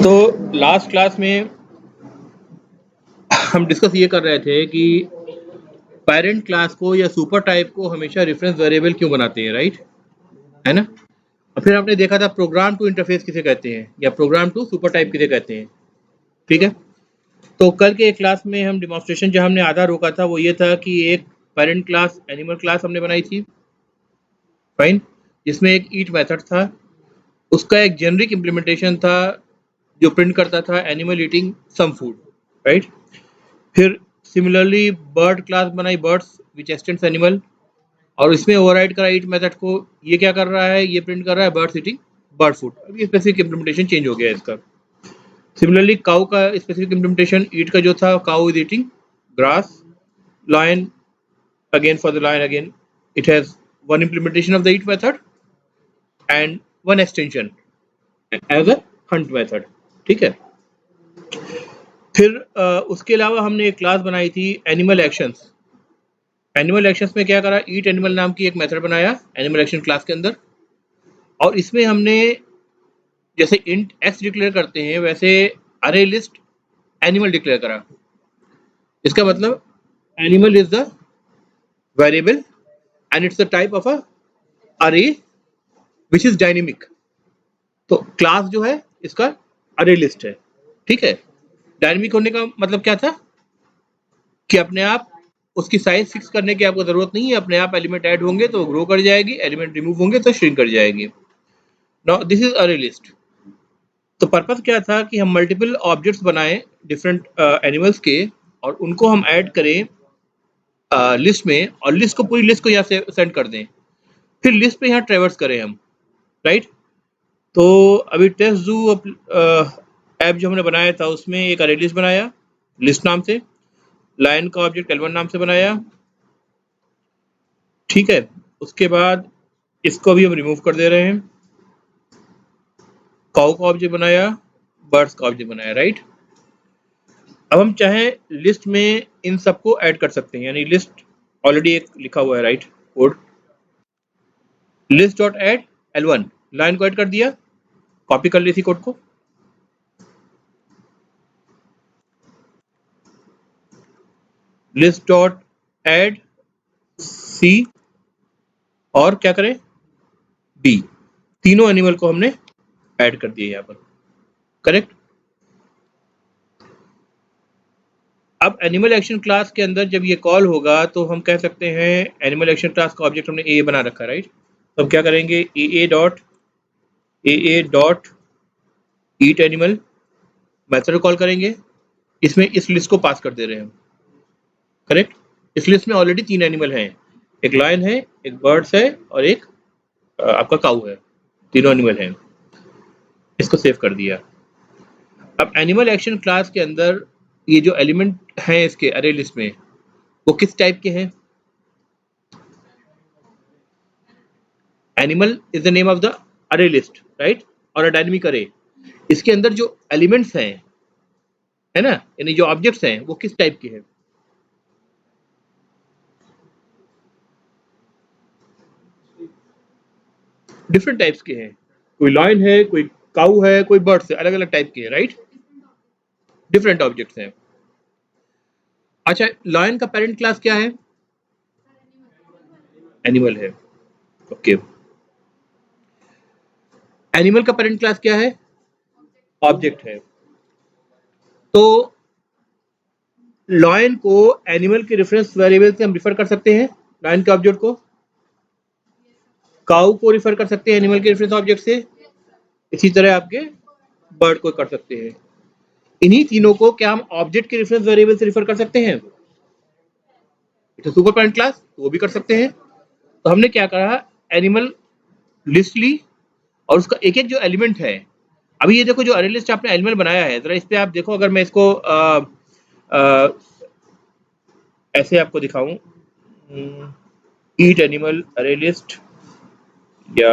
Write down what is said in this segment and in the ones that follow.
तो last class में हम डिस्कस ये कर रहे थे कि पेरेंट क्लास को या सुपर टाइप को हमेशा रेफरेंस वेरिएबल क्यों बनाते हैं, राइट? है ना? और फिर आपने देखा था प्रोग्राम टू इंटरफेस किसे कहते हैं या प्रोग्राम टू सुपर टाइप किसे कहते हैं, ठीक है? तो कल के एक क्लास में हम डिमॉन्स्ट्रेशन जहां हमने आधा रोका था वो ये था कि एक पेरेंट क्लास एनिमल क्लास हमने बनाई थी, फाइन, जिसमें एक ईट मेथड था, उसका एक जेनरिक इम्प्लीमेंटेशन था जो प्रिंट करता था animal eating some food, right? फिर सिमिलरली बर्ड क्लास बनाई, बर्ड्स विच एक्सटेंड्स एनिमल, और इसमें ओवरराइड करा ईट मेथड को। ये क्या कर रहा है, ये प्रिंट कर रहा है बर्ड्स ईटिंग बर्ड फूड। अभी स्पेसिफिक इम्प्लीमेंटेशन चेंज हो गया है इसका। सिमिलरली काउ का स्पेसिफिक इम्प्लीमेंटेशन ईट का जो था, cow is eating grass, lion again for the lion again it has one implementation of the eat method and one extension as a hunt method, ठीक है? फिर उसके अलावा हमने एक क्लास बनाई थी एनिमल एक्शंस। एनिमल एक्शंस में क्या करा, ईट एनिमल नाम की एक मेथड बनाया एनिमल एक्शन क्लास के अंदर, और इसमें हमने जैसे इंट एक्स डिक्लेयर करते हैं वैसे अरे लिस्ट एनिमल डिक्लेयर करा। इसका मतलब animal is the variable and it's the type of a array which is dynamic। तो क्लास जो है इसका अरे लिस्ट है, ठीक है? डायनेमिक होने का मतलब क्या था कि अपने आप उसकी साइज फिक्स करने की आपको जरूरत नहीं है, अपने आप एलिमेंट ऐड होंगे तो ग्रो कर जाएगी, एलिमेंट रिमूव होंगे तो श्रिंक कर जाएगी। नाउ दिस इज अरे लिस्ट। तो पर्पस क्या था कि हम मल्टीपल ऑब्जेक्ट्स बनाएं डिफरेंट एनिमल्स के और उनको हम ऐड करें लिस्ट में, और लिस्ट को पूरी लिस्ट को यहाँ से सेंड कर दें, फिर लिस्ट पे यहाँ ट्रेवर्स करें हम, राइट? तो अभी टेस्ट जू ऐप जो हमने बनाया था उसमें एक अरे लिस्ट बनाया लिस्ट नाम से, लाइन का ऑब्जेक्ट L1 नाम से बनाया, ठीक है? उसके बाद इसको भी हम रिमूव कर दे रहे हैं, काउ का ऑब्जेक्ट बनाया, बर्ड्स का ऑब्जेक्ट बनाया, राइट? अब हम चाहें लिस्ट में इन सबको ऐड कर सकते हैं, यानी लिस्ट ऑलरेडी एक लिखा हुआ है, right? Code list dot add L1 line को ऐड कर दिया, कॉपी कर ली थी कोड को, लिस्ट डॉट ऐड सी और क्या करें डी, तीनों एनिमल को हमने ऐड कर दिए यहाँ पर, करेक्ट? अब एनिमल एक्शन क्लास के अंदर जब ये कॉल होगा तो हम कह सकते हैं एनिमल एक्शन क्लास का ऑब्जेक्ट हमने ए बना रखा है, राइट? तो हम क्या करेंगे ए डॉट ईट एनिमल मेथड कॉल करेंगे, इसमें इस लिस्ट को पास कर दे रहे हैं हम, करेक्ट? इस लिस्ट में ऑलरेडी 3 एनिमल हैं, एक लायन है, एक बर्ड्स है और एक आपका काऊ है, तीनों एनिमल हैं। इसको सेव कर दिया। अब एनिमल एक्शन क्लास के अंदर ये जो एलिमेंट हैं इसके अरे लिस्ट में वो किस टाइप के हैं? Animal is the name of the अरे लिस्ट, राइट? और अ डायनेमिक अरे। इसके अंदर जो एलिमेंट्स हैं, है ना, यानी जो ऑब्जेक्ट्स हैं वो किस टाइप के हैं? डिफरेंट टाइप्स के हैं, कोई लायन है, कोई काऊ है, कोई बर्ड्स है, अलग अलग टाइप के हैं, राइट? डिफरेंट ऑब्जेक्ट्स हैं। अच्छा, लायन का पेरेंट क्लास क्या है? एनिमल है, ओके। एनिमल का पेरेंट क्लास क्या है? ऑब्जेक्ट है। तो लायन को एनिमल के रेफरेंस वेरिएबल से हम रिफर कर सकते हैं, लायन के ऑब्जेक्ट को। काऊ को रिफर कर सकते हैं एनिमल के रेफरेंस ऑब्जेक्ट से, इसी तरह आपके बर्ड को कर सकते हैं। इन्हीं तीनों को क्या हम ऑब्जेक्ट के रेफरेंस वेरिएबल से रिफर कर सकते हैं? इट्स सुपर पेरेंट क्लास, तो वो भी कर सकते हैं। तो हमने क्या करा, एनिमल लिस्ट ली और उसका एक एक जो एलिमेंट है, अभी ये देखो जो अरे लिस्ट आपने एनिमल बनाया है, जरा इस पे आप देखो, अगर मैं इसको ऐसे आपको दिखाऊं, ईट एनिमल अरे लिस्ट, या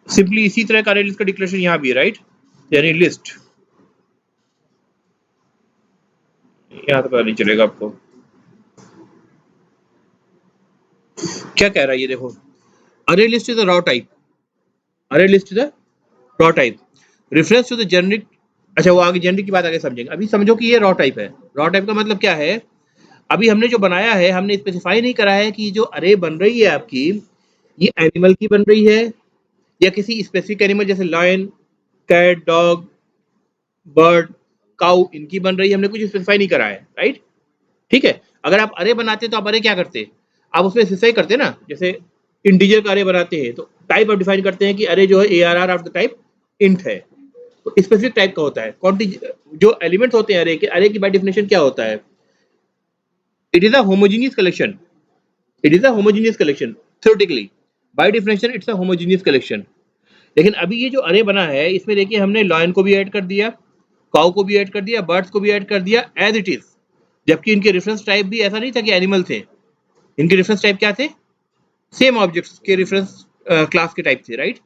सिंपली इसी तरह का अरे लिस्ट का डिक्लेरेशन यहाँ भी है, राइट? यानी लिस्ट, यहाँ तो पता नहीं चलेगा आपको क्या कह रहा है, ये देखो array list is a raw type, array list the raw type, reference to the generic. अच्छा वो आगे जेनरिक की बात आगे समझेंगे, अभी समझो कि ये रॉ टाइप है। रॉ टाइप का मतलब क्या है, अभी हमने जो बनाया है हमने स्पेसिफाई नहीं करा है कि जो अरे बन रही है आपकी ये एनिमल की बन रही है या किसी स्पेसिफिक एनिमल जैसे lion, cat, dog, bird, cow इनकी बन रही है, हमने कुछ स्पेसिफाई नहीं करा है, राइट। ठीक है, अगर आप अरे बनाते तो आप अरे क्या करते, आप उसमें स्पेसिफाई करते ना, जैसे इंटीजर का अरे बनाते हैं तो टाइप आप डिफाइन करते हैं कि अरे जो है ARR of the type int है, तो स्पेसिफिक टाइप का होता है। जो एलिमेंट्स होते हैं अरे की बाय डेफिनेशन क्या होता है, it is a homogeneous collection, it is a homogeneous collection theoretically, by definition it's a homogeneous collection. लेकिन अभी ये जो अरे बना है इसमें देखिए हमने लॉयन को भी ऐड कर दिया, काउ को भी ऐड कर दिया, बर्ड्स को भी ऐड कर दिया एज इट इज, जबकि इनके रेफरेंस टाइप भी ऐसा नहीं था कि एनिमल थे, इनके रेफरेंस टाइप क्या थे, सेम ऑब्जेक्ट्स के रेफरेंस क्लास के टाइप थे, राइट।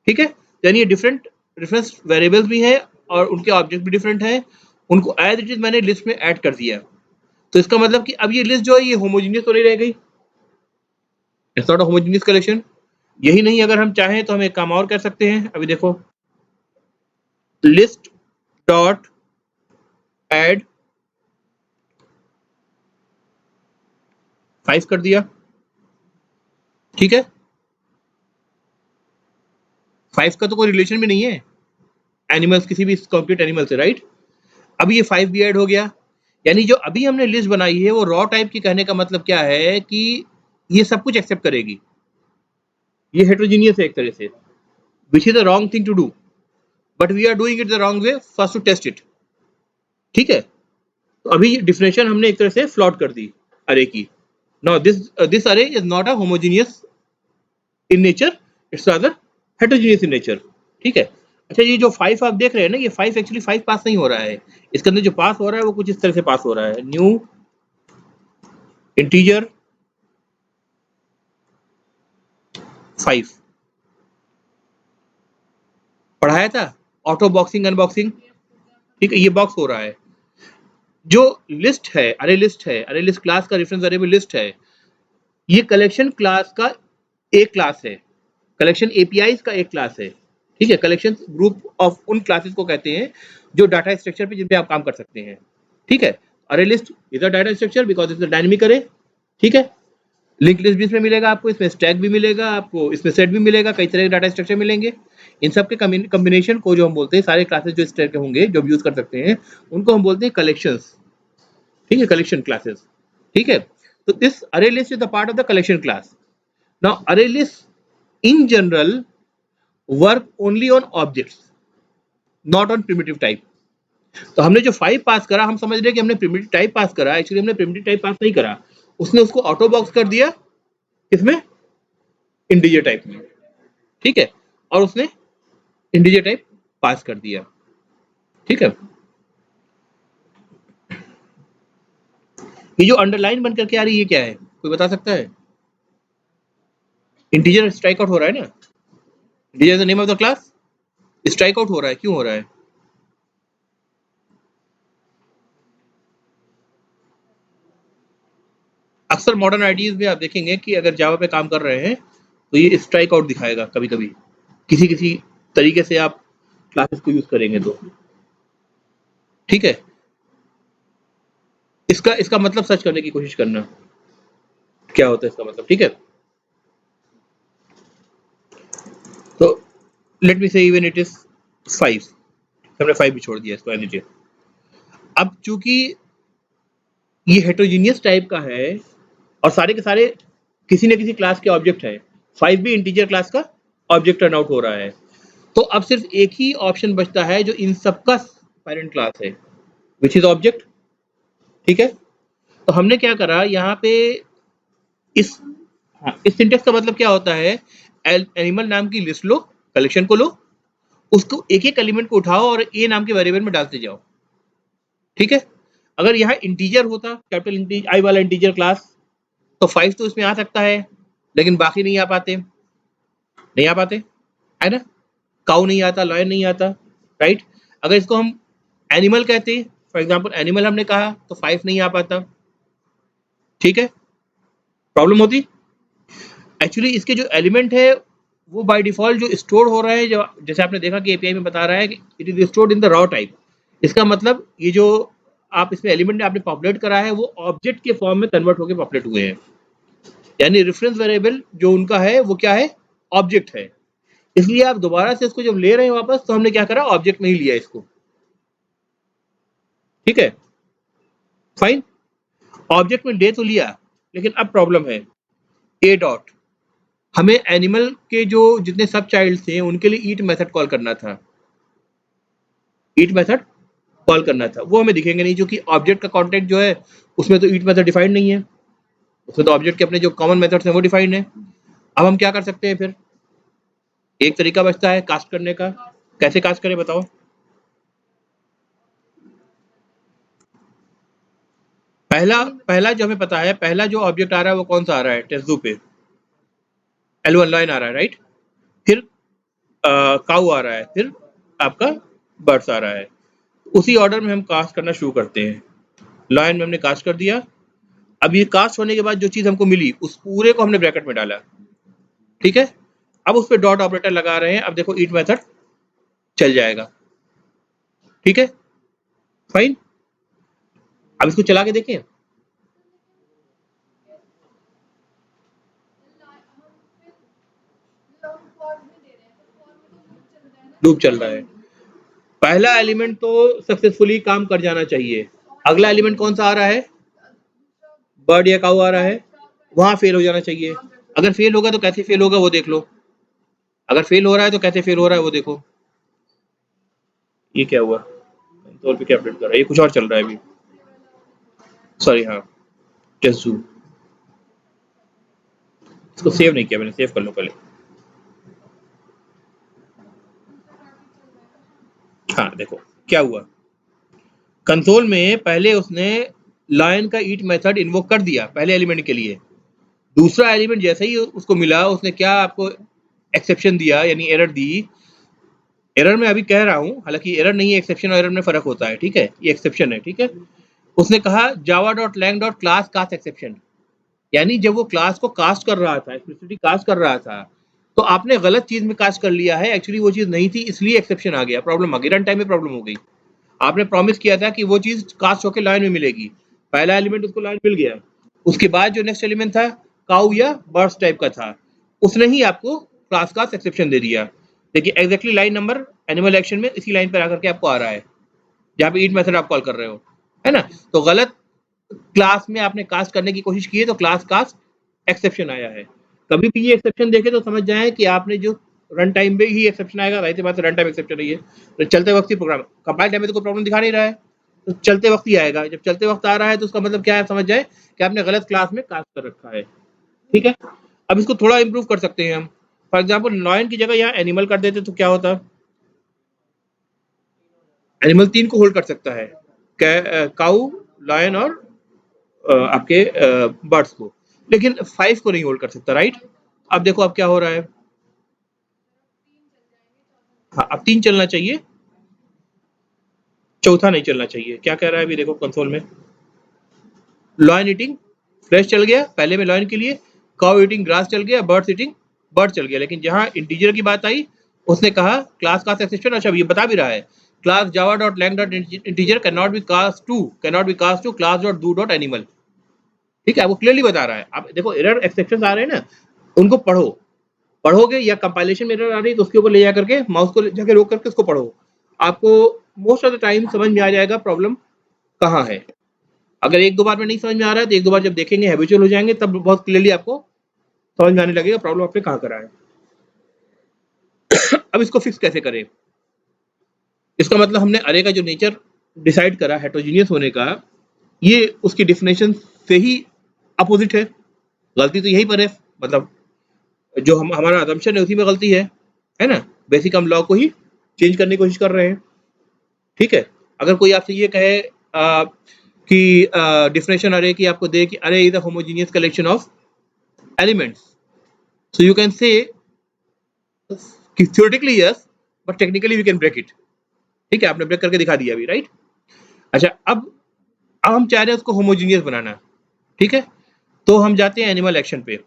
ठीक है, यानी ये डिफरेंट रेफरेंस वेरिएबल्स भी है और उनके ऑब्जेक्ट भी डिफरेंट है, उनको एज इट इज मैंने लिस्ट में ऐड कर दिया। तो इसका मतलब कि अब ये लिस्ट जो है ये होमोजीनियस तो नहीं रह गई, it's not a homogeneous collection. यही नहीं, अगर हम चाहें तो हम एक काम और कर सकते हैं, अभी देखो लिस्ट डॉट ऐड 5 कर दिया, ठीक है, 5 का तो कोई रिलेशन भी नहीं है एनिमल्स, किसी भी कंक्रीट एनिमल से, राइट। अभी ये 5 भी ऐड हो गया, यानी जो अभी हमने लिस्ट बनाई है वो रॉ टाइप की, कहने का मतलब क्या है कि ये सब कुछ एक्सेप्ट करेगी, ये हेट्रोजीनियस है एक तरह से, which is the wrong thing to do, but we are doing it the wrong way first to test it. ठीक है, तो अभी डिफिनेशन हमने एक तरह से फ्लॉट कर दी अरे की। नाउ दिस अरे is not a homogeneous in nature, it's rather heterogeneous in nature. ठीक है, अच्छा ये जो 5 आप देख रहे हैं ना, ये 5 एक्चुअली 5 पास नहीं हो रहा है, इसके अंदर जो पास हो रहा है वो कुछ इस तरह से पास हो रहा है, न्यू इंटीजर 5 पढ़ाया था, ऑटो बॉक्सिंग अनबॉक्सिंग। ठीक है, ये बॉक्स हो रहा है, जो लिस्ट है अरे लिस्ट है, अरे लिस्ट क्लास का रेफरेंस वेरिएबल लिस्ट है, ये कलेक्शन क्लास का एक क्लास है, कलेक्शन एपीआईज का एक क्लास है। ठीक है, कलेक्शन ग्रुप ऑफ उन क्लासेस को कहते हैं जो डाटा स्ट्रक्चर पे जिन पे आप काम कर सकते हैं। ठीक है, अरे list is a data structure because it's a dynamic अरे। ठीक है, लिंक लिस्ट भी इसमें मिलेगा आपको, इसमें स्टैक भी मिलेगा आपको, इसमें सेट भी मिलेगा, कई तरह के डाटा स्ट्रक्चर मिलेंगे। इन सब के कॉम्बिनेशन को जो हम बोलते हैं, सारे क्लासेस जो इस तरह के होंगे जो यूज कर सकते हैं उनको हम बोलते हैं कलेक्शंस। ठीक है, कलेक्शन क्लासेस। ठीक है, तो this array list is the part of the collection class. Now array list in general work only on objects, not on primitive type. तो हमने जो 5 पास करा, हम समझ रहे हैं कि हमने प्रिमिटिव टाइप पास करा, एक्चुअली हमने प्रिमिटिव टाइप पास नहीं करा, उसने उसको ऑटो बॉक्स कर दिया किसमें, इंटीजर टाइप में। ठीक है, और उसने इंटीजर टाइप पास कर दिया। ठीक है, ये जो अंडरलाइन बन करके आ रही है क्या है, कोई बता सकता है। इंटीजर स्ट्राइक आउट हो रहा है ना, integer is the name of the class, strike out हो रहा है, क्यों हो रहा है। अक्सर मॉडर्न आईडीज में आप देखेंगे कि अगर जावा पे काम कर रहे हैं तो ये स्ट्राइक आउट दिखाएगा कभी कभी, किसी किसी तरीके से आप क्लासेस को यूज करेंगे तो। ठीक है, इसका इसका मतलब सर्च करने की कोशिश करना, क्या होता है इसका मतलब। ठीक है, तो लेट मी से इवन इट इज 5, हमने 5 भी छोड़ दिया इसको एज इट इज। अब चूंकि ये हेट्रोजीनियस टाइप का है और सारे के सारे किसी न किसी क्लास के ऑब्जेक्ट है, 5 भी इंटीजर क्लास का ऑब्जेक्ट टर्न आउट हो रहा है, तो अब सिर्फ एक ही ऑप्शन बचता है जो इन सबका पेरेंट क्लास है, विच इज ऑब्जेक्ट। ठीक है, तो हमने क्या करा यहाँ पे इस, हाँ, इस सिंटेक्स का मतलब क्या होता है, एनिमल नाम की लिस्ट लो, कलेक्शन को लो, उसको एक एक एलिमेंट को उठाओ और ए नाम के वेरिएबल में डालते जाओ। ठीक है, अगर यहाँ इंटीजर होता, कैपिटल आई वाला इंटीजर क्लास, तो 5 तो इसमें आ सकता है, लेकिन बाकी नहीं आ पाते, नहीं आ पाते, है ना। काउ नहीं आता, लॉयन नहीं आता, राइट। अगर इसको हम एनिमल कहते, फॉर एग्जाम्पल एनिमल हमने कहा, तो 5 नहीं आ पाता। ठीक है, प्रॉब्लम होती, एक्चुअली इसके जो एलिमेंट है वो बाय डिफॉल्ट जो स्टोर हो रहा है, जो जैसे आपने देखा कि एपीआई में बता रहा है कि it is stored in the raw type. इसका मतलब ये जो आप इसमें एलिमेंट आपने पॉपुलेट करा है वो ऑब्जेक्ट के फॉर्म में कन्वर्ट होकर पॉपुलेट हुए हैं, यानी रेफरेंस वेरिएबल जो उनका है वो क्या है, ऑब्जेक्ट है। इसलिए आप दोबारा से इसको जब ले रहे हैं वापस, तो हमने क्या करा, ऑब्जेक्ट में ही लिया इसको। ठीक है, फाइन। ऑब्जेक्ट में डे तो लिया, लेकिन अब प्रॉब्लम है ए डॉट, हमें एनिमल के जो जितने सब चाइल्ड थे उनके लिए ईट मेथड कॉल करना था, ईट मेथड कॉल करना था, वो हमें दिखेंगे नहीं, जो कि ऑब्जेक्ट का कॉन्टेक्ट जो है उसमें तो ईट मेथड डिफाइंड नहीं है, उसमें तो ऑब्जेक्ट के अपने जो कॉमन मेथड्स हैं वो डिफाइंड है। अब हम क्या कर सकते हैं फिर, एक तरीका बचता है कास्ट करने का। कैसे कास्ट करें बताओ? पहला पहला जो हमें पता है, पहला जो ऑब्जेक्ट आ रहा है वो कौन सा आ रहा है, टेस्टू पे L1 लाइन आ रहा है, राइट। फिर काऊ आ रहा है, फिर आपका बर्ड्स आ रहा है। उसी ऑर्डर में हम कास्ट करना शुरू करते हैं। लाइन में हमने कास्ट कर दिया। अब ये कास्ट होने के बाद जो चीज हमको मिली उस पूरे को हमने ब्रैकेट में डाला, ठीक है। अब उस पर डॉट ऑपरेटर लगा रहे हैं, अब देखो ईट मेथड चल जाएगा, ठीक है, फाइन। अब इसको चला के देखें, लूप चल रहा है। पहला एलिमेंट तो सक्सेसफुली काम कर जाना चाहिए। अगला एलिमेंट कौन सा आ रहा है, बर्ड या काऊ आ रहा है, वहां फेल हो जाना चाहिए। अगर फेल होगा तो कैसे फेल होगा वो देख लो, अगर फेल हो रहा है तो कैसे फेल हो रहा है वो देखो। ये क्या हुआ, कंसोल पे क्या अपडेट कर रहा है, ये कुछ और चल रहा है अभी, सॉरी, हाँ, टेस्ट इसको सेव नहीं किया मैंने, सेव कर लो पहले। हाँ देखो क्या हुआ, कंसोल में पहले उसने लाइन का ईट मेथड इन्वोक कर दिया पहले एलिमेंट के लिए, दूसरा एलिमेंट जैसे ही उसको मिला उसने क्या आपको एक्सेप्शन दिया, यानी एरर दी। एरर मैं अभी कह रहा हूँ, हालांकि एरर नहीं है, एक्सेप्शन और एरर में फर्क होता है, ठीक है, ये एक्सेप्शन है, ठीक है। उसने कहा Java dot lang dot class cast exception, यानी जब वो क्लास को कास्ट कर रहा था, एक्सप्लिसिटली कास्ट कर रहा था, तो आपने गलत चीज में कास्ट कर लिया है, एक्चुअली वो चीज नहीं थी, इसलिए एक्सेप्शन आ गया, प्रॉब्लम आ गई, रन टाइम में प्रॉब्लम हो गई। आपने प्रॉमिस किया था कि वो चीज कास्ट होकर लाइन में मिलेगी, पहला एलिमेंट उसको लाइन मिल गया, उसके बाद जो नेक्स्ट एलिमेंट था काउ या बर्ड्स टाइप का था, उसने ही आपको क्लास का एक्सेप्शन दे दिया। देखिए exactly line number animal action में इसी लाइन पर आकर के आपको आ रहा है, जहाँ पे ईट मेथड आप कॉल कर रहे हो, है ना। तो गलत क्लास में आपने कास्ट करने की कोशिश की है, तो क्लास कास्ट एक्सेप्शन आया है। कभी भी ये एक्सेप्शन देखे तो समझ जाए कि आपने जो रन टाइम पे ही एक्सेप्शन आएगा, राइट बात, रन टाइम एक्सेप्शन है ये, तो चलते वक्त ही प्रोग्राम, कंपाइल टाइम में तो कोई प्रॉब्लम दिखा नहीं रहा है, तो चलते वक्त ही आएगा। जब चलते वक्त आ रहा है तो उसका मतलब क्या है, समझ जाए कि आपने गलत क्लास में कास्ट कर रखा है, ठीक है। अब इसको थोड़ा इंप्रूव कर सकते हैं हम, फॉर एग्जाम्पल लॉयन की जगह यहाँ एनिमल कर देते तो क्या होता, एनिमल 3 को होल्ड कर सकता है, काऊ, लायन और आपके बर्ड्स को, लेकिन 5 को नहीं होल्ड कर सकता, राइट। अब देखो अब क्या हो रहा है, हाँ अब 3 चलना चाहिए, चौथा नहीं चलना चाहिए। क्या कह रहा है अभी देखो कंसोल में, लॉयन ईटिंग फ्लैश चल गया पहले में लॉयन के लिए, काउ ईटिंग ग्रास चल गया, बर्ड्स ईटिंग बर्ड चल गया, लेकिन जहां इंटीजर की बात आई उसने कहा क्लास का एक्सेप्शन, अच्छा ये बता भी रहा है, class Java dot lang dot integer can not be cast to class dot do dot animal, ठीक है, वो क्लियरली बता रहा है। अब देखो एरर एक्सेप्शन आ रहे हैं ना, उनको पढ़ो, पढ़ोगे या कंपाइलेशन में एरर आ रही है तो उसके ऊपर ले जाकर के माउस को जाकर रोक करके उसको पढ़ो, आपको मोस्ट ऑफ द टाइम समझ में आ जाएगा प्रॉब्लम कहाँ है। अगर एक दो बार में नहीं समझ में आ रहा है तो एक दो बार जब देखेंगे, हैबिचुअल हो जाएंगे, तब बहुत क्लियरली आपको समझ में आने लगेगा प्रॉब्लम आपने कहाँ करा है। अब इसको फिक्स कैसे करें, इसका मतलब हमने अरे का जो नेचर डिसाइड करा हेटेरोजीनियस होने का, ये उसकी डिफिनेशन से ही अपोजिट है, गलती तो यही पर है, मतलब जो हम हमारा असम्पशन है उसी में गलती है ना। बेसिक हम लॉ को ही चेंज करने की कोशिश कर रहे हैं, ठीक है। अगर कोई आपसे ये कहे कि डिफिनेशन अरे की आपको दे कि array is a homogeneous collection of elements, so you can say theoretically yes but technically we can break it, ठीक है, आपने ब्रेक करके दिखा दिया अभी, राइट। अच्छा अब हम चाह रहे हैं उसको होमोजेनियस बनाना, ठीक है, तो हम जाते हैं एनिमल एक्शन पे,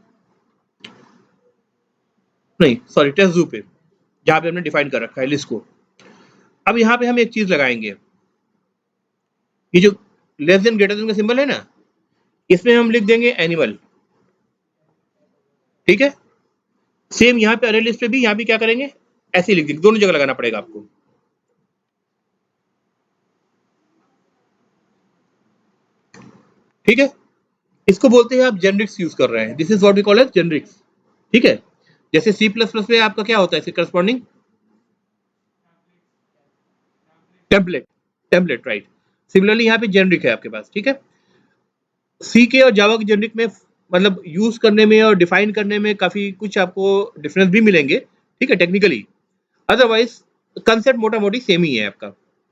नहीं सॉरी टेस्ट पे, जहाँ पे हमने डिफाइन कर रखा है लिस्ट को। अब यहाँ पे हम एक चीज लगाएंगे, ये जो लेस देन ग्रेटर देन का सिंबल है ना, इसमें हम लिख देंगे एनिमल। ठीक है, सेम यहाँ पे अरे लिस्ट पे भी यहाँ भी क्या करेंगे, ऐसे ही लिख देंगे, दोनों जगह लगाना पड़ेगा आपको। ठीक है, इसको बोलते हैं आप जेनरिक्स यूज कर रहे हैं, this is what we call as generics. ठीक है, जैसे सी प्लस प्लस में आपका क्या होता है इसके corresponding, template, template right. Similarly यहाँ पे जेनरिक है आपके पास। ठीक है, सी के और जावा के जेनरिक में मतलब यूज करने में और डिफाइन करने में काफी कुछ आपको डिफरेंस भी मिलेंगे। ठीक है, टेक्निकली, अदरवाइज कंसेप्ट मोटा मोटी सेम ही है आपका।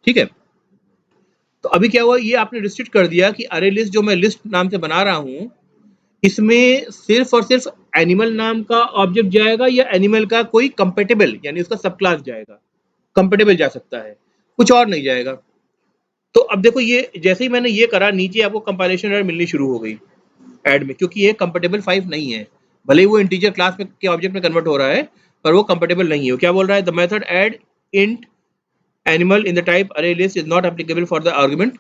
ठीक है, तो अभी क्या हुआ, ये आपने रिस्ट्रिक्ट कर दिया कि अरे लिस्ट जो मैं लिस्ट नाम से बना रहा हूँ, इसमें सिर्फ और सिर्फ एनिमल नाम का ऑब्जेक्ट जाएगा या एनिमल का कोई कंपेटेबल यानी उसका सब क्लास जाएगा, कंपेटेबल जा सकता है, कुछ और नहीं जाएगा। तो अब देखो ये जैसे ही मैंने ये करा, नीचे आपको कंपाइलेशन एरर मिलनी शुरू हो गई ऐड में, क्योंकि ये कंपेटेबल 5 नहीं है। भले ही वो इंटीजर क्लास में के ऑब्जेक्ट में कन्वर्ट हो रहा है, पर वो कंपेटेबल नहीं है। वो क्या बोल रहा है, the method add int animal in the type array list is not applicable for the argument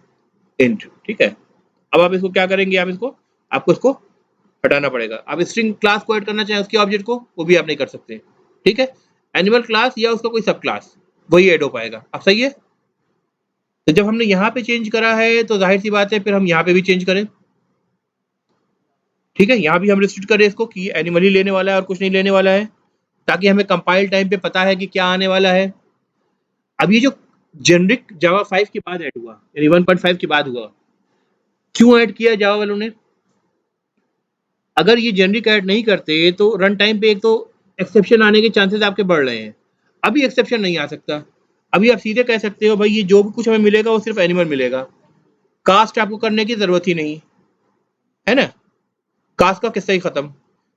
int. ठीक है, अब आप इसको क्या करेंगे, आप इसको आपको इसको हटाना पड़ेगा। आप स्ट्रिंग क्लास को ऐड करना चाहें उसके ऑब्जेक्ट को, वो भी आप नहीं कर सकते। ठीक है, एनिमल क्लास या उसका कोई सब क्लास वही ऐड हो पाएगा। अब सही है, तो जब हमने यहाँ पे चेंज करा है तो जाहिर सी बात है फिर हम यहाँ पे भी चेंज करें। ठीक है, यहाँ भी हम रिस्ट्रिक्ट करें इसको कि एनिमल ही लेने वाला है और कुछ नहीं लेने वाला है, ताकि हमें कंपाइल टाइम पे पता है कि क्या आने वाला है। अब ये जो जेनरिक जावा 5 के बाद ऐड हुआ, यानी 1.5 के बाद हुआ, क्यों ऐड किया जावा वालों ने? अगर ये जेनरिक ऐड नहीं करते तो रन टाइम पे एक तो एक्सेप्शन आने के चांसेस आपके बढ़ रहे हैं। अभी एक्सेप्शन नहीं आ सकता, अभी आप सीधे कह सकते हो भाई ये जो भी कुछ हमें मिलेगा वो सिर्फ एनिमल मिलेगा, कास्ट आपको करने की जरूरत ही नहीं है ना, कास्ट का किस्सा ही खत्म।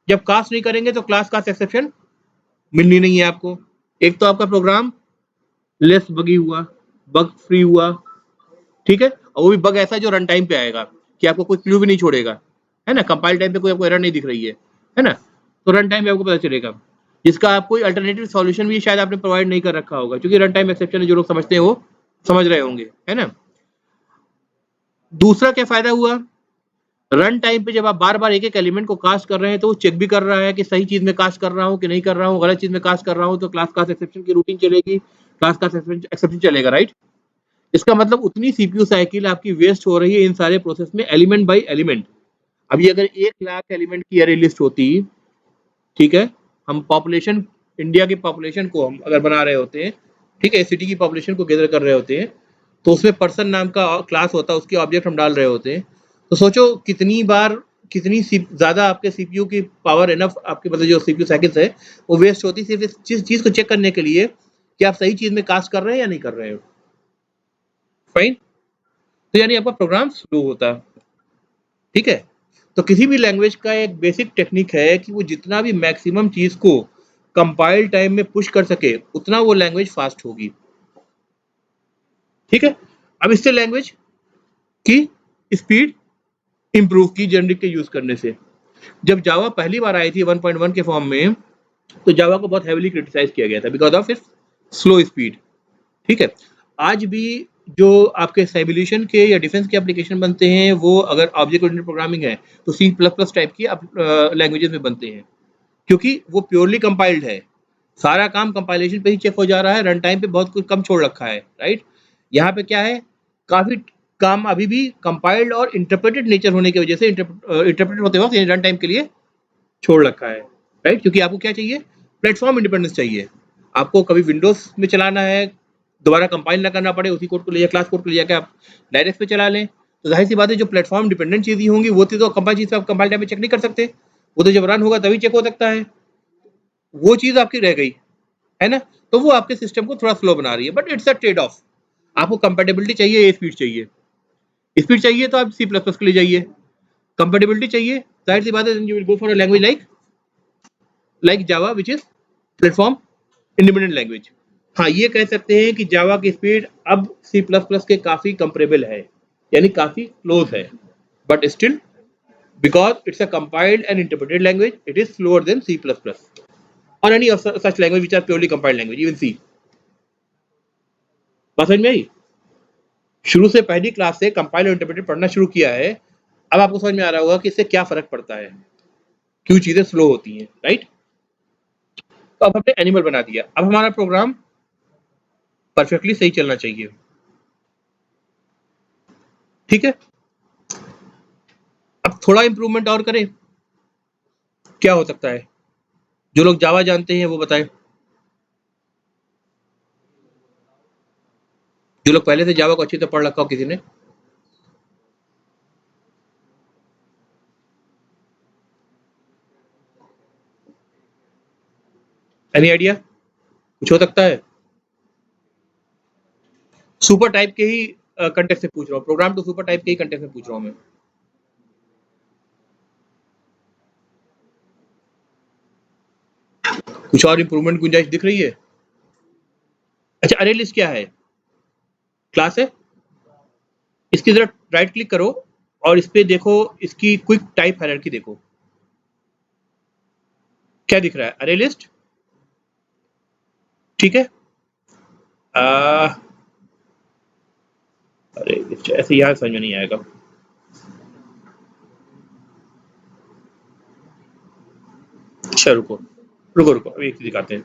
जब कास्ट नहीं करेंगे तो क्लास कास्ट एक्सेप्शन मिलनी नहीं है आपको। एक तो आपका प्रोग्राम लेस बगी हुआ, बग फ्री हुआ। ठीक है, और वो भी बग ऐसा जो रन टाइम पे आएगा कि आपको कोई क्लू भी नहीं छोड़ेगा, है ना, कंपाइल टाइम पे कोई आपको एरर नहीं दिख रही है ना, तो रन टाइम पे आपको पता चलेगा, जिसका आप कोई अल्टरनेटिव सॉल्यूशन भी शायद आपने प्रोवाइड नहीं कर रखा होगा, क्योंकि रन टाइम एक्सेप्शन जो लोग समझते हैं वो समझ रहे होंगे, है ना। दूसरा क्या फायदा हुआ, रन टाइम पे जब आप बार बार एक एक एलिमेंट को कास्ट कर रहे हैं तो वो चेक भी कर रहा है कि सही चीज में कास्ट कर रहा हूँ कि नहीं कर रहा हूँ। गलत चीज में कास्ट कर रहा हूँ तो क्लास कास्ट एक्सेप्शन की रूटीन चलेगी, क्लास कास्ट एक्सेप्शन चलेगा, राइट। इसका मतलब उतनी सीपीयू साइकिल आपकी वेस्ट हो रही है इन सारे प्रोसेस में, एलिमेंट बाय एलिमेंट। अभी अगर 1 लाख एलिमेंट की अरे लिस्ट होती, ठीक है, हम पॉपुलेशन, इंडिया की पॉपुलेशन को हम अगर बना रहे होते हैं, ठीक है, सिटी की पॉपुलेशन को गैदर कर रहे होते हैं, तो उसमें पर्सन नाम का क्लास होता है, उसके ऑब्जेक्ट हम डाल रहे होते हैं, तो सोचो कितनी बार कितनी ज्यादा आपके सीपीयू की पावर एनफ आपके मतलब जो सीपीयू साइकिल्स है वो वेस्ट होती सिर्फ इस चीज को चेक करने के लिए कि आप सही चीज में कास्ट कर रहे हैं या नहीं कर रहे हो। फाइन, तो यानी आपका प्रोग्राम स्लो होता है। ठीक है, तो किसी भी लैंग्वेज का एक बेसिक टेक्निक है कि वो जितना भी मैक्सिमम चीज को कंपाइल टाइम में पुश कर सके उतना वो लैंग्वेज फास्ट होगी। ठीक है, अब इससे लैंग्वेज की स्पीड इंप्रूव की जेनरिक के यूज करने से। जब जावा पहली बार आई थी 1.1 के फॉर्म में, तो जावा को बहुत हैवीली क्रिटिसाइज किया गया था because of its slow speed. ठीक है, आज भी जो आपके सिमुलेशन के या डिफेंस के एप्लीकेशन बनते हैं वो अगर ऑब्जेक्ट ओरिएंटेड प्रोग्रामिंग है तो सी प्लस प्लस टाइप की लैंग्वेजेस में बनते हैं, क्योंकि वो प्योरली कंपाइल्ड है, सारा काम कंपाइलेशन पे ही चेक हो जा रहा है, रन टाइम पे बहुत कुछ कम छोड़ रखा है, राइट। यहाँ पे क्या है, काफी काम अभी भी कंपाइल्ड और इंटरप्रेटेड नेचर होने की वजह से इंटरप्रेटेड होते वक्त रन टाइम के लिए छोड़ रखा है, राइट। क्योंकि आपको क्या चाहिए, प्लेटफॉर्म इंडिपेंडेंस चाहिए। आपको कभी विंडोज में चलाना है, दोबारा कंपाइल ना करना पड़े, उसी कोड को ले क्लास कोड को ले जाकर आप डायरेक्ट पे चला लें, तो जाहिर सी बात है जो प्लेटफॉर्म डिपेंडेंट चीजें होंगी वो तो कंपाइल चीज आप कंपाइल टाइम में चेक नहीं कर सकते, वो तो जब रन होगा तभी चेक हो सकता है, वो चीज आपकी रह गई, है ना। तो वो आपके सिस्टम को थोड़ा स्लो बना रही है, but it's a trade off. आपको कंपेटेबिलिटी चाहिए, स्पीड चाहिए, स्पीड चाहिए तो आप सी प्लस प्लस के लिए जाइए, कंपेटेबिलिटी चाहिए जाहिर सी बात है you will go for a language like Java which is platform independent language. हाँ, ये कह सकते हैं कि जावा की स्पीड अब सी प्लस प्लस के काफी कंपेरेबल है, यानी काफी क्लोज है, but still because it's a compiled and interpreted language it is slower than C plus plus. और any such language which are purely compiled language, even C. बात समझ में आई? शुरू से पहली क्लास से कंपाइल और इंटरप्रेटेड पढ़ना शुरू किया है, अब आपको समझ में आ रहा होगा कि इससे क्या फर्क पड़ता है, क्यों चीजें स्लो होती हैं, राइट? तो अब हमने एनिमल बना दिया, अब हमारा प्रोग्राम परफेक्टली सही चलना चाहिए, ठीक है? अब थोड़ा इंप्रूवमेंट और करें, क्या हो सकता है? जो लोग जावा जानते हैं वो बताएं, जो लोग पहले से जावा को अच्छी तरह पढ़ रखा हो किसी ने। Any idea? कुछ हो सकता है? सुपर टाइप के ही कंटेक्स्ट से पूछ रहा हूँ, प्रोग्राम टू सुपर टाइप के ही कंटेक्स्ट में पूछ रहा हूँ मैं। कुछ और इंप्रूवमेंट गुंजाइश दिख रही है? अच्छा, अरे लिस्ट क्या है? क्लास है। इसकी जरा राइट क्लिक करो और इस पे देखो, इसकी क्विक टाइप हायरार्की देखो, क्या दिख रहा है? अरे लिस्ट, ठीक है। अरे लिस्ट ऐसे यहाँ समझ में नहीं आएगा। अच्छा रुको रुको रुको, अभी एक चीज दिखाते हैं।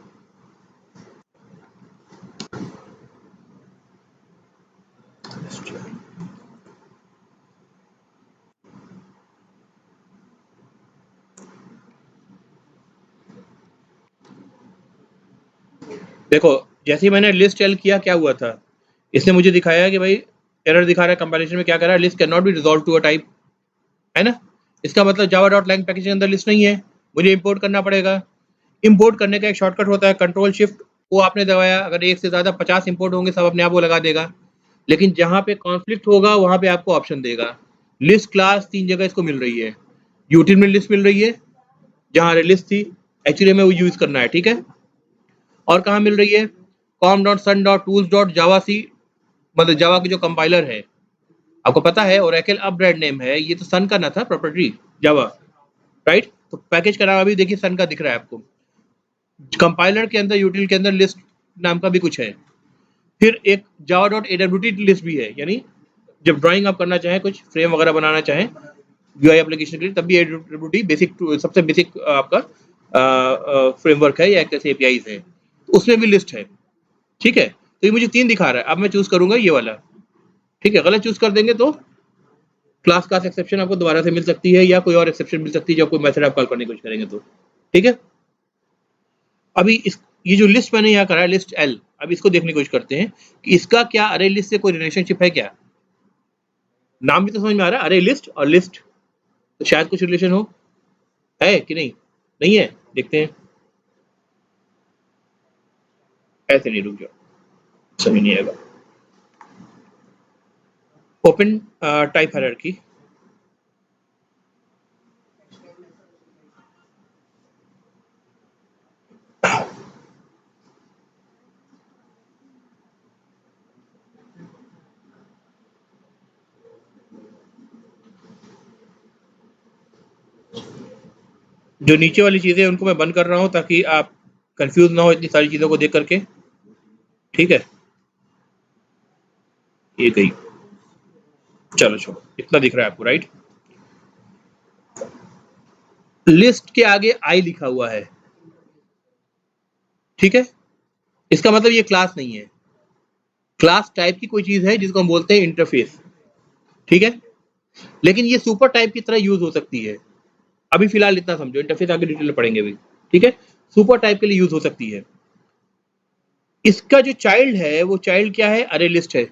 देखो, जैसे ही मैंने लिस्ट एल किया, क्या हुआ था? इसने मुझे दिखाया कि भाई एरर दिखा रहा है, कंपाइलेशन में क्या कर रहा है, list can not be resolve to a type, है ना? इसका मतलब जावा डॉट लैंग पैकेज के अंदर लिस्ट नहीं है, मुझे इंपोर्ट करना पड़ेगा। इंपोर्ट करने का एक शॉर्टकट होता है कंट्रोल शिफ्ट, वो आपने दबाया, अगर एक से ज़्यादा 50 इंपोर्ट होंगे सब अपने आप वो लगा देगा। लेकिन जहाँ पे कॉन्फ्लिक्ट होगा वहाँ पे आपको ऑप्शन देगा। लिस्ट क्लास 3 जगह इसको मिल रही है, यूटिल में लिस्ट मिल रही है जहाँ अरे लिस्ट थी, एक्चुअली में वो यूज़ करना है, ठीक है? और कहाँ मिल रही है? com.sun.tools.javac, मतलब जावा की जो कंपाइलर है, आपको पता है ओरेकल अब ब्रांड नेम है, ये तो सन का ना था प्रॉपर्टी जावा, राइट? तो पैकेज का नाम अभी देखिए सन का दिख रहा है आपको। कंपाइलर के अंदर यूटिल के अंदर लिस्ट नाम का भी कुछ है। फिर एक जावा डॉट AWT लिस्ट भी है, यानी जब ड्राइंग आप करना चाहें, कुछ फ्रेम वगैरह बनाना चाहें यूआई एप्लीकेशन के लिए, तब भी AWT बेसिक सबसे बेसिक आपका फ्रेमवर्क है या एक ऐसे एपीआईज है, तो उसमें भी लिस्ट है, ठीक है? तो ये मुझे 3 दिखा रहा है, अब मैं चूज करूंगा ये वाला, ठीक है? गलत चूज कर देंगे तो क्लास क्लास एक्सेप्शन आपको दोबारा से मिल सकती है, या कोई और एक्सेप्शन मिल सकती है जब कोई मेथड आप कॉल करने की कोशिश करेंगे तो, ठीक है? अभी इस ये जो लिस्ट मैंने यहाँ करा है लिस्ट एल, अब इसको देखने की कोशिश करते हैं कि इसका क्या अरे लिस्ट से कोई रिलेशनशिप है क्या? नाम भी तो समझ में आ रहा है, अरे लिस्ट और लिस्ट, तो शायद कुछ रिलेशन हो, है कि नहीं? नहीं है, देखते हैं। ऐसे नहीं, रुक जाओ, समझ नहीं आएगा। ओपन टाइप हायरार्की, जो नीचे वाली चीजें उनको मैं बंद कर रहा हूँ ताकि आप कंफ्यूज ना हो इतनी सारी चीजों को देख करके, ठीक है? ये गई, चलो छोड़ो, इतना दिख रहा है आपको, राइट? लिस्ट के आगे आई लिखा हुआ है, ठीक है? इसका मतलब ये क्लास नहीं है, क्लास टाइप की कोई चीज है जिसको हम बोलते हैं इंटरफेस, ठीक है? लेकिन ये सुपर टाइप की तरह यूज हो सकती है, अभी फिलहाल इतना समझो, इंटरफेस आगे डिटेल में पढ़ेंगे अभी, ठीक है? सुपर टाइप के लिए यूज हो सकती है। इसका जो चाइल्ड है वो चाइल्ड क्या है? अरे लिस्ट है,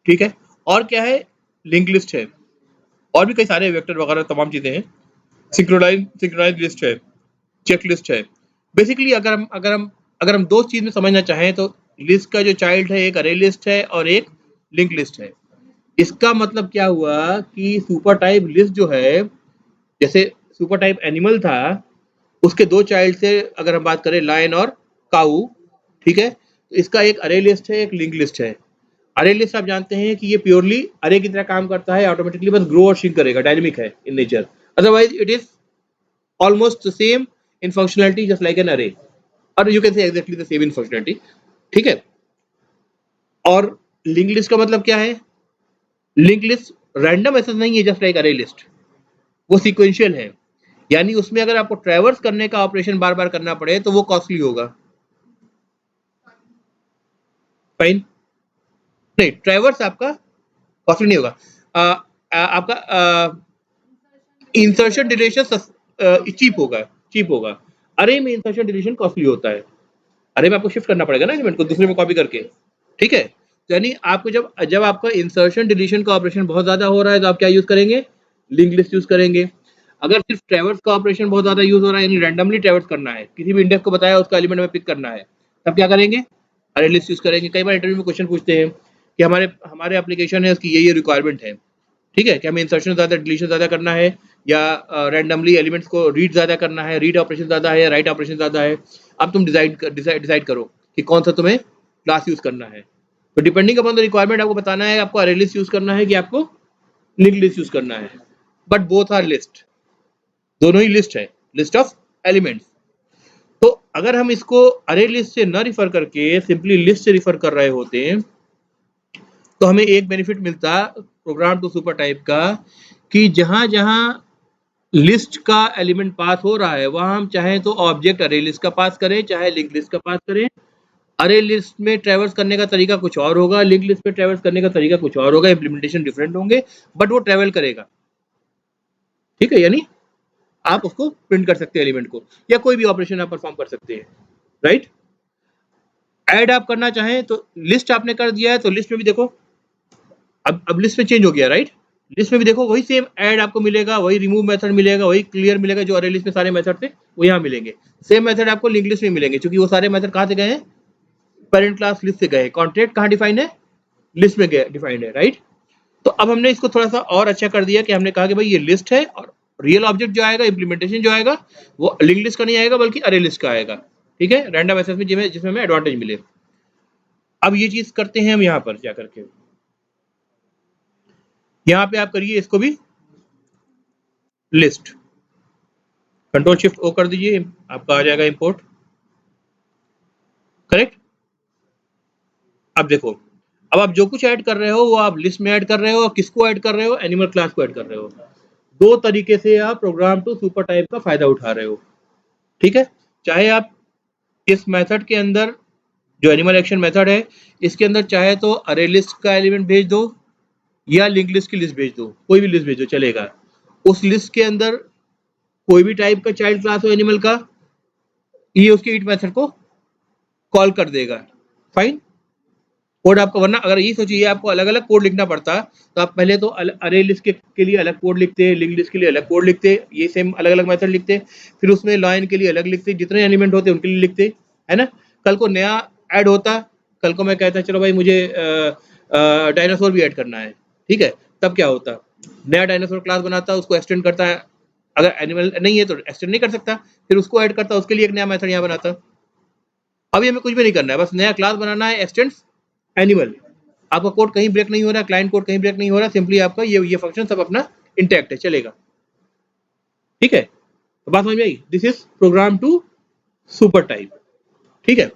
ठीक है? और क्या है? लिंक लिस्ट है, और भी कई सारे वेक्टर वगैरह तमाम चीजें हैं, सिंक्रोनाइज लिस्ट है, चेक लिस्ट है। बेसिकली अगर हम दो चीज में समझना चाहें तो लिस्ट का जो चाइल्ड है एक अरे लिस्ट है और एक लिंक लिस्ट है। इसका मतलब क्या हुआ कि सुपर टाइप लिस्ट जो है, जैसे सुपर टाइप एनिमल था, उसके दो चाइल्ड से अगर हम बात करें लायन और काऊ, ठीक है? तो इसका एक अरे लिस्ट है, एक लिंक लिस्ट है। अरे लिस्ट आप जानते हैं कि ये प्योरली अरे की तरह काम करता है, ऑटोमेटिकली बस ग्रो और श्रिंक करेगा, डायनेमिक है in nature, otherwise it is almost same in functionality just like an अरे, और यू कैन से exactly the same in functionality, ठीक है। और लिंक लिस्ट का मतलब क्या है? लिंक लिस्ट रैंडम एक्सेस नहीं है, जस्ट लाइक अरे लिस्ट, वो सीक्वेंशियल है, यानी उसमें अगर आपको ट्रैवर्स करने का ऑपरेशन बार बार करना पड़े तो वो कॉस्टली होगा। फाइन, नहीं ट्रैवर्स आपका कॉस्टली नहीं होगा, आपका इंसर्शन डिलीशन चीप होगा, चीप होगा। अरे में इंसर्शन डिलीशन कॉस्टली होता है, अरे में आपको शिफ्ट करना पड़ेगा ना एलिमेंट को दूसरे में कॉपी करके, ठीक है। यानी आपको जब जब आपका इंसर्शन डिलीशन का ऑपरेशन बहुत ज्यादा हो रहा है तो आप क्या यूज करेंगे? लिंक लिस्ट यूज करेंगे। अगर सिर्फ ट्रैवर्स का ऑपरेशन बहुत ज्यादा यूज हो रहा है, यानी रैंडमली ट्रैवर्स करना है, किसी भी इंडेक्स को बताया उसका एलिमेंट में पिक करना है, तब क्या करेंगे? अरे लिस्ट यूज करेंगे। कई बार इंटरव्यू में क्वेश्चन पूछते हैं कि हमारे हमारे एप्लीकेशन है उसकी ये रिक्वायरमेंट है, ठीक है, कि हमें इंसर्शन ज्यादा डिलीशन ज्यादा करना है या रैंडमली एलिमेंट्स को रीड ज्यादा करना है, रीड ऑपरेशन ज्यादा है या राइट ऑपरेशन ज्यादा है। अब तुम डिसाइड करो कि कौन सा तुम्हें क्लास यूज करना है। तो डिपेंडिंग अपॉन द रिक्वायरमेंट आपको बताना है आपको अरे लिस्ट यूज करना है कि आपको लिंक लिस्ट यूज करना है। बट बोथ आर लिस्ट, दोनों ही लिस्ट है, लिस्ट ऑफ एलिमेंट्स। तो अगर हम इसको अरे लिस्ट से न रिफर करके सिंपली लिस्ट से रिफर कर रहे होते हैं तो हमें एक बेनिफिट मिलता प्रोग्राम टू सुपर टाइप का, कि जहां जहां लिस्ट का एलिमेंट पास हो रहा है वहां हम चाहे तो ऑब्जेक्ट अरे लिस्ट का पास करें चाहे लिंक लिस्ट का पास करें। अरे लिस्ट में ट्रैवर्स करने का तरीका कुछ और होगा, लिंक लिस्ट में ट्रैवर्स करने का तरीका कुछ और होगा, इंप्लीमेंटेशन डिफरेंट होंगे, बट वो ट्रैवल करेगा, ठीक है। यानी आप उसको प्रिंट कर सकते हैं एलिमेंट को, या कोई भी ऑपरेशन आप परफॉर्म कर सकते हैं, राइट। ऐड आप करना चाहें तो लिस्ट आपने कर दिया है तो लिस्ट में भी देखो, अब लिस्ट में चेंज हो गया, राइट। लिस्ट में भी देखो वही सेम ऐड आपको मिलेगा, वही रिमूव मेथड मिलेगा, वही क्लियर मिलेगा, जो अरे लिस्ट में सारे मेथड थे वो यहाँ मिलेंगे। सेम मेथड आपको लिंक लिस्ट में मिलेंगे, क्योंकि वो सारे मेथड कहाँ से गए हैं? पेरेंट क्लास लिस्ट से गए। कॉन्ट्रैक्ट कहाँ डिफाइन है? लिस्ट में डिफाइंड है, राइट। तो अब हमने इसको थोड़ा सा और अच्छा कर दिया कि हमने कहा कि भाई ये लिस्ट है और रियल ऑब्जेक्ट जो आएगा, इंप्लीमेंटेशन जो आएगा वो लिंक लिस्ट का नहीं आएगा बल्कि अरे लिस्ट का आएगा, ठीक है, रैंडम एक्सेस में जिसमें हमें एडवांटेज मिले। अब ये चीज करते हैं हम यहाँ पर जा करके, यहाँ पे आप करिए इसको भी लिस्ट, कंट्रोल शिफ्ट ओ कर दीजिए, आपका आ जाएगा इंपोर्ट, करेक्ट। अब देखो, अब आप जो कुछ ऐड कर रहे हो वो आप लिस्ट में ऐड कर रहे हो, और किसको ऐड कर रहे हो? एनिमल क्लास को ऐड कर रहे हो। दो तरीके से आप प्रोग्राम टू सुपर टाइप का फायदा उठा रहे हो, ठीक है। चाहे आप इस मेथड के अंदर जो एनिमल एक्शन मेथड है इसके अंदर चाहे तो अरे लिस्ट का एलिमेंट भेज दो या लिंक लिस्ट की लिस्ट भेज दो, कोई भी लिस्ट भेजो चलेगा। उस लिस्ट के अंदर कोई भी टाइप का चाइल्ड क्लास हो एनिमल का, ये उसके ईट मेथड को कॉल कर देगा, फाइन। कोड आपका, वरना अगर ये सोचिए आपको अलग अलग कोड लिखना पड़ता तो आप पहले तो अरे लिस्ट के लिए अलग कोड लिखते, लिंक लिस्ट के लिए अलग कोड लिखते, ये सेम अलग अलग मेथड लिखते, फिर उसमें लाइन के लिए अलग लिखते, जितने एलिमेंट होते उनके लिए लिखते, है ना। कल को नया ऐड होता, कल को मैं कहता चलो भाई मुझे डायनासोर भी ऐड करना है, ठीक है, तब क्या होता? नया डायनासोर क्लास बनाता, उसको एक्सटेंड करता है, अगर एनिमल नहीं है तो एक्सटेंड नहीं कर सकता, फिर उसको ऐड करता, उसके लिए एक नया मेथड यहाँ बनाता। अभी हमें कुछ भी नहीं करना है, बस नया क्लास बनाना है, एक्सटेंड्स एनिमल। आपका कोड कहीं ब्रेक नहीं हो रहा, क्लाइंट कोड कहीं ब्रेक नहीं हो रहा, सिंपली आपका ये फंक्शन सब अपना इंटैक्ट है, चलेगा, ठीक है। तो बात समझ में आई? This is program to super type, ठीक है।